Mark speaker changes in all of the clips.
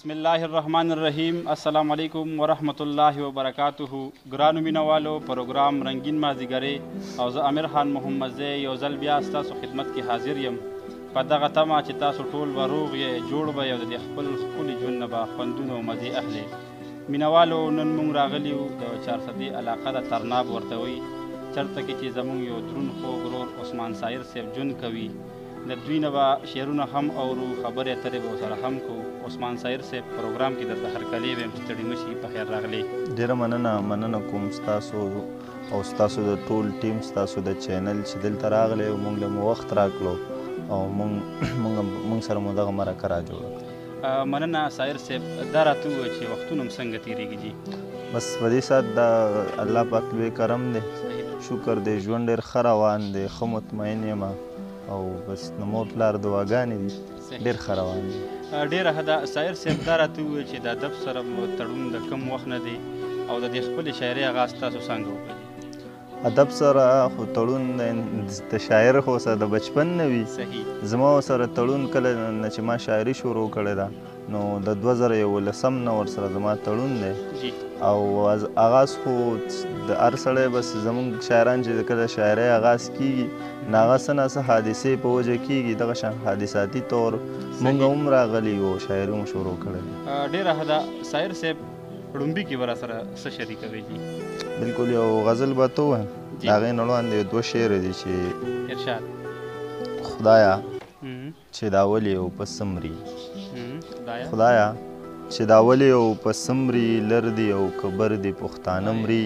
Speaker 1: بسم الله الرحمن الرحیم. السلام علیکم ورحمت الله وبرکاته. ګرانو مینوالو، پروګرام رنګین مازدیګرې او زه امیر خان محمدزی یو ځل بیا ستاسو خدمت کې حاضر یم په دغه تمه چې تاسو ټول به روغ یې، جوړ به یې او د دې خپل ښکلي ژوند نه به خوندونه او مزې اخلئ. مینوالو، نن موږ راغلي یو د چارسدې علاقه د ترناب ورته وایي، چېرته کې چې زموږ یو دروند خوږ ورور عثمان سایر صاحب ژوند کوي. د دوی نه به شعرونه هم اورو، خبرې اترې به ورسره هم کوو. عثمان سایر صاحب پروګرام کې درته هرکلی ویم، ستړي مه شي، په خیر راغلی.
Speaker 2: ډېره مننه کوم ستاسو او ستاسو د ټول ټیم، ستاسو د چینل چې دلته راغلی او موږ له مو وخت راکړو او موږ سره مو دغه مرکه را جوړه کړه.
Speaker 1: مننه سایر صاحب. دا راته ووایه چې وختونه هم څنګه تېرېږي جي؟
Speaker 2: بس په دې ساعت د الله پاک لوی کرم دی، شکر دی، ژوند ډېر ښه روان دی، ښه مطمئن یم او بس د مور پلار دعاګانې دي، ډېر ښه روان دی.
Speaker 1: ډېره ښه ده. سایر صاحب، دا راته ووایه چې د ادب سره تړون د کوم وخت نه دی او د دې خپلې شاعرۍ آغاز تاسو څنګه وکړی؟
Speaker 2: ادب سره خو تړون د شاعر خو سره د بچپن نه وي. زما سره تړون کله نه چې ما شاعري شروع کړې ده نو د 2011 نه ورسره زما تړون دی او آغاز خو د هر سړی بس زموږ شاعران چې کله شاعرۍ آغاز کېږي نو هغه څه نه څه حادثې په وجه کېږي، دغه شان حادثاتي طور موږ هم راغلي وو، شاعري هم شروع کړې.
Speaker 1: ډېره ښه ده. سایر صاحب، ړومبي کې به راسره څه شریکوي جي؟
Speaker 2: بالکل یو غزل به ته ووایم، د هغې نه وړاندې 2 شعر دي چې
Speaker 1: ارشاد.
Speaker 2: خدایا چې دا ولې او په څه مري، خدایا چې دا ولې او په څه مري، لر دي او کبر دي پښتانه مري.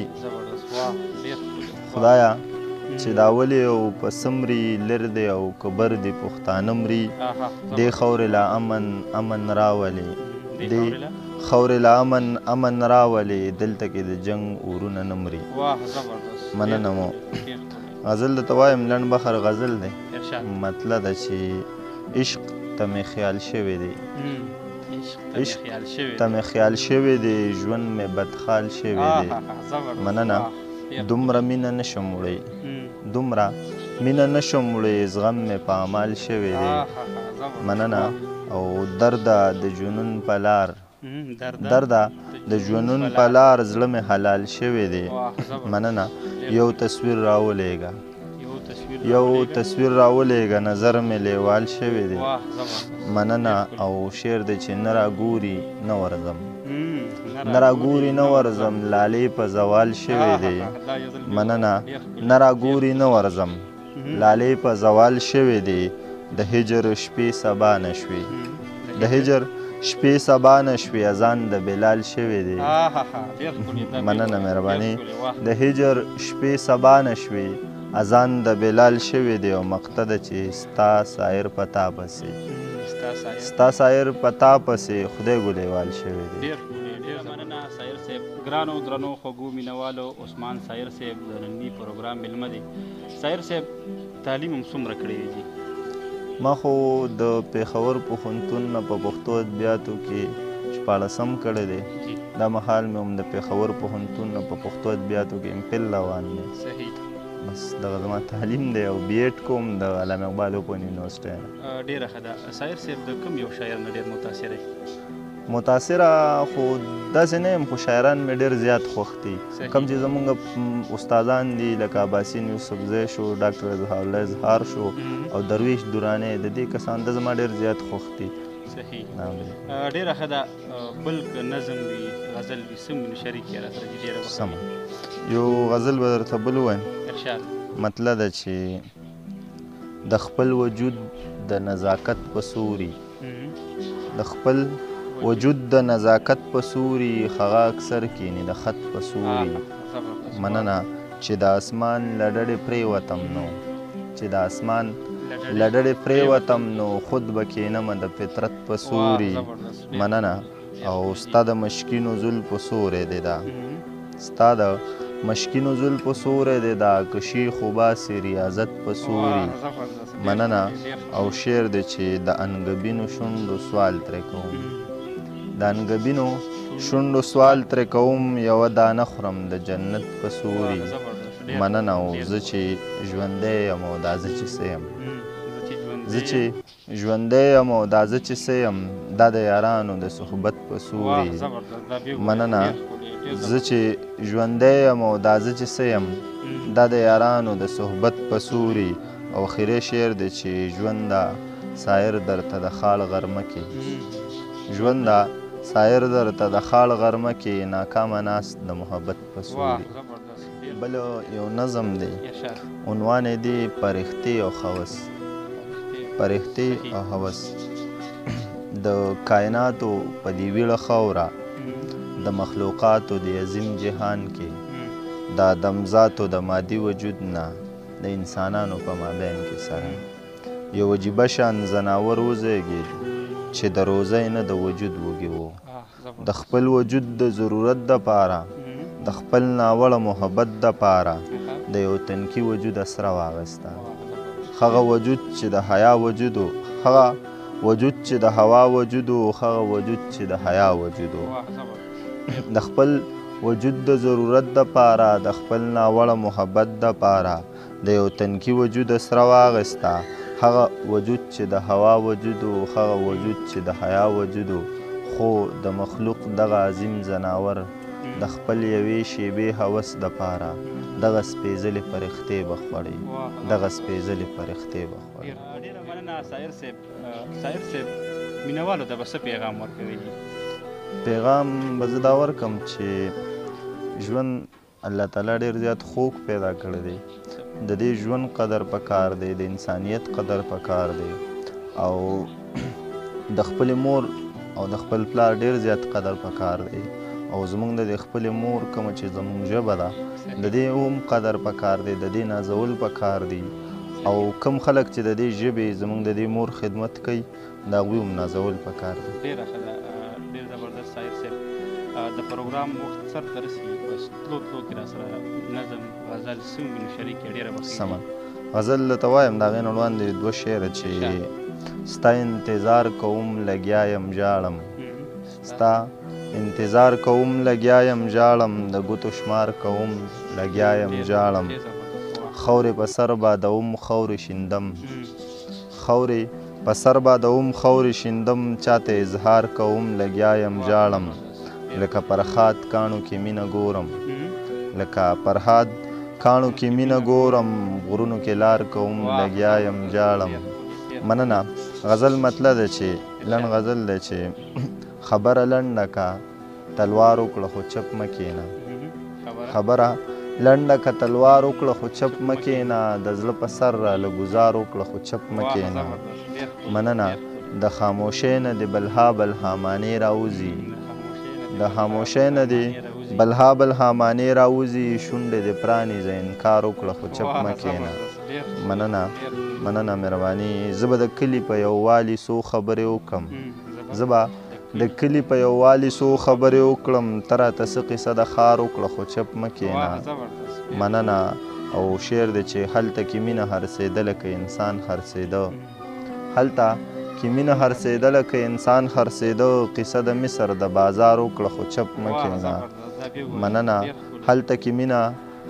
Speaker 2: خدایا چې دا ولې او په څه مري، لر دي او کبر دي پښتانه مري. دې خاورې لا امن راولې، دې خاورې لا امن راولې، دلته کې د جنګ اورونه نه مري. مننه مو. غزل درته وایم، لنډ بخر غزل دی. مطلب ده چې عشق ته مې خیال شوی دی، عشق ته مې خیال شوی دی، ژوند مې بدخال شوی دی. مننه. دومره مینه نشم وړی، دومره مینه نشم وړی، زغم مې په عمال شوی دی. مننه. او درده د جنون په لار، درده د جنون په لار، زړه مې حلال شوی دی. مننه. یو تصویر راولېږه، یو تصویر راولېږه، نظر مې لیوال شوی دی. مننه. او شعر دی چې نه راګوري نه ورځم، نه راګوري نه ورځم، لالې په زوال شوی دی. مننه. نه راګوري نه ورځم، لالې په زوال شوی دی. د هجر شپې سبا نه شوې، د هجر شپې سبا نه شوې، اذان د بلال شوی دی. مننه مهرباني. د هجر شپې سبا نه شوې، اذان د بلال شوی دی. او مقطع ده چې ستا سایر پتا پسې، ستا سایر پتا پسې، خدای ګلیوال شوی دی.
Speaker 1: ډېره مننه سایر صاحب. ګرانو درنو خوږو مینوالو، عثمان سایر صاحب د ننني پروګرام مېلمه دی. سایر صاحب، تعلیم هم څومره کړی دی جي؟
Speaker 2: ما خو د پېښور پوهنتون نه په پښتو ادبیاتو کې 14م کړی دی. دا مهال مې هم د پېښور پوهنتون نه په پښتو ادبیاتو کې امپل روان دی. بس دغه زما تعلیم دی او بي ایډ کوم د علامه اقبال اوپن یونیورسټۍ نه.
Speaker 1: ډېره ښه ده. سایر صاحب، د کوم یو شاعر نه ډېر متاثره یې؟
Speaker 2: متاثره خو داسې نه یم، خو شاعران مې ډېر زیات خوښ دي. کوم چې زموږ استادان دي لکه عباسین یوسفزی شو، ډاکټر اظهار الله اظهار شو او درویش درانی، د دې کسان د زما ډېر زیات خوښ دي.
Speaker 1: صحیح. ډېره ښه ده. بل که نظم وي، غزل وي، څه وي نو شریک یې راسره جي؟ ډېره
Speaker 2: سمه. یو غزل به درته بل ووایم.
Speaker 1: ارشاد.
Speaker 2: مطلب ده چې د خپل وجود د نزاکت په سوري، د خپل وجود د نزاکت په سوري، هغه اکثر کینې د خط په سوري. مننه. چې د اسمان له ډډې پرېوتم نو، چې د اسمان له ډډې پرېوتم نو، خود به کینمه د فطرت په سوري. مننه. او ستا د مشکینو زلفو سوری دی دا، ستا د مشکینو زلفو سوری دی دا، که شیخ وباسي ریاضت په سوري. مننه. او شعر دی چې د انګبینو شونډو سوال ترې کوم، د انګبینو شونډو سوال ترې کوم، یوه دانه خورم د جنت په سوري. مننه. او زه چې ژوندی یم او دا زه چې څه یم، زه چې ژوندی یم او دا زه چې څه یم دا د یارانو د صحبت په سوري مننه زه چې ژوندی یم او دا زه چې څه یم دا د یارانو د صحبت په سوري او خیری شعر دی چې ژونده سایر درته د خاړ غرمه کې ژونده سایر درته د خاړ غرمه کې ناکامه ناست د محبت په سوري بل یو نظم دی عنوان یې دی پرښتې او هوس پرښتې او هوس د کائناتو په دې ویړه خاوره د مخلوقاتو د عظیم جهان کې د آدمزاتو د مادي وجود نه د انسانانو په مابین کې سره یو عجیبه شان ځناور وزیږېد چې د روزۍ نه د وجود وږي و د خپل وجود د ضرورت دپاره د خپل ناوړه محبت دپاره د یو تنکي وجود اسره واخیسته هغه وجود چې د حیا وجود و هغه وجود چې د هوا وجود و هغه وجود چې د حیا وجود و د خپل وجود د ضرورت دپاره د خپل ناوړه محبت دپاره د یو تنکي وجود اسره واخیسته هغه وجود چې د هوا وجود و هغه وجود چې د حیا وجود و خو د مخلوق دغه عظیم ځناور د خپل یوې شیبې هوس دپاره دغه سپېڅلې فرښتې به خوړې دغه سپېڅلې فرښتې به خوړې
Speaker 1: ډېره مننه سایر صاحب سایر صاحب مینهوالو ته به څه پیغام ورکوي
Speaker 2: پیغام به زه دا ورکړم چې ژوند الله تعالی ډېر زیات خوږ پیدا کړی دی د دې ژوند قدر پکار دی د انسانیت قدر پکار دی او د خپلې مور او د خپل پلار ډېر زیات قدر پکار دی او زمونږ د خپلې مور کومه چې زمونږ ژبه ده د دې هم قدر پکار دی د دې نازول پکار دی او کم خلک چې د دې ژبې زمونږ د دې مور خدمت کوي د هغوی هم نازول پکار دی
Speaker 1: ډېره ښه ده ډېر زبردست سایر صاحب د پروګرام وخت سر ته رسي بس تلو تلو کې راسره نظم غزل څومره نو شریک یې ډېره بخښي
Speaker 2: سمه غزل درته وایم د هغې نه وړاندې دوه شعره چې ستا انتظار کوم لګیا یم ژاړم ستا انتظار کوم لګیا یم ژاړم د ګوتو شمار کوم لګیا یم ژاړم خورې په سر بادوم خورې شیندم خورې په سر بادوم خورې شیندم چاته اظهار کوم لګیا یم ژاړم لکه پرخات کاڼو کې مینه ګورم لکه پرهاد کاڼو کې مینه ګورم غرونو کې لار کوم لګیا یم ژاړم مننه غزل مطلب دی چې لنډ غزل دی چې خبره لنډه که تلوار وکړه خو چپ مه کښېنه خبره لنډه که تلوار وکړه خو چپ مه کښېنه د زړه په سر راله ګزار وکړه خو چپ مه کښېنه مننه د خاموشۍ نه د بلها بلها معنې راوځي د خاموشۍ نه د بلها بلها معنې راوځي شونډې دې پرانیزه انکار وکړه خو چپ مه کښېنه مننه مننه مهرباني زه به د کلي په یووالي څو خبرې وکړم زه به د کلي په یووالي څو خبرې وکړم ته راته څه قصه د ښار وکړه خو چپ مه کښېنه مننه او شعر دی چې هلته کې مینه هرڅېدله که انسان خرڅېده هلته کې مینه هرڅېدله که انسان خرڅېده قصه د مصر د بازار وکړه خو چپ مه کښېنه مننه هلته کې مینه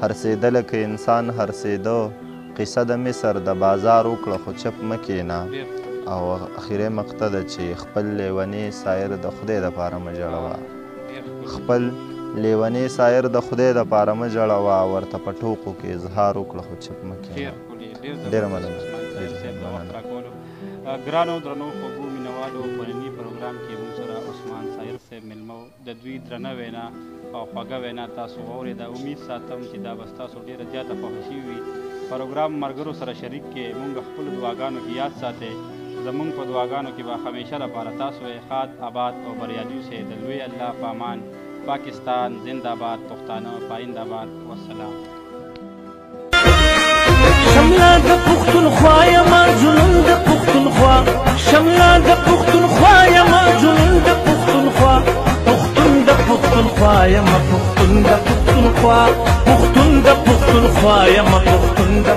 Speaker 2: هرڅېدله که انسان خرڅېده قصه د مصر د بازار وکړه خو چپ مه کښېنه او اخیری مقطع ده چې خپل لیونی سایر د خدای دپاره مه ژړوه خپل لیونی سایر د خدای دپاره مه ژړوه ورته په ټوکو کې اظهار وکړه خو چپ مه کښېنه ډېره مننه
Speaker 1: ګرانو درنو خوږو مینهوالو په ننني پروګرام کې موږ سره عثمان سایر صاحب میلمه و د دوی درنه وینا او خوږه وینا تاسو واورېده امید ساتم چې دا به ستاسو ډېره زیاته خوښه شوې وي پروګرام ملګرو سره شریک کې موږ خپلو دعاګانو کې یاد ساتئ زمونږ په دعاګانو کې به همیشه لپاره تاسو ښاد آباد او بریالي اوسئ د لوی الله په امان پاکستان زنده‌باد پښتانه پاینده باد والسلام
Speaker 3: شمله د پښتونخوا یمه جنون د پښتونخوا شمله د پښتونخوا یمه جنون د پښتونخوا پښتون د پښتونخوا یمه پښتون د پښتونخوا پښتون د پښتونخوا یمه پښتون د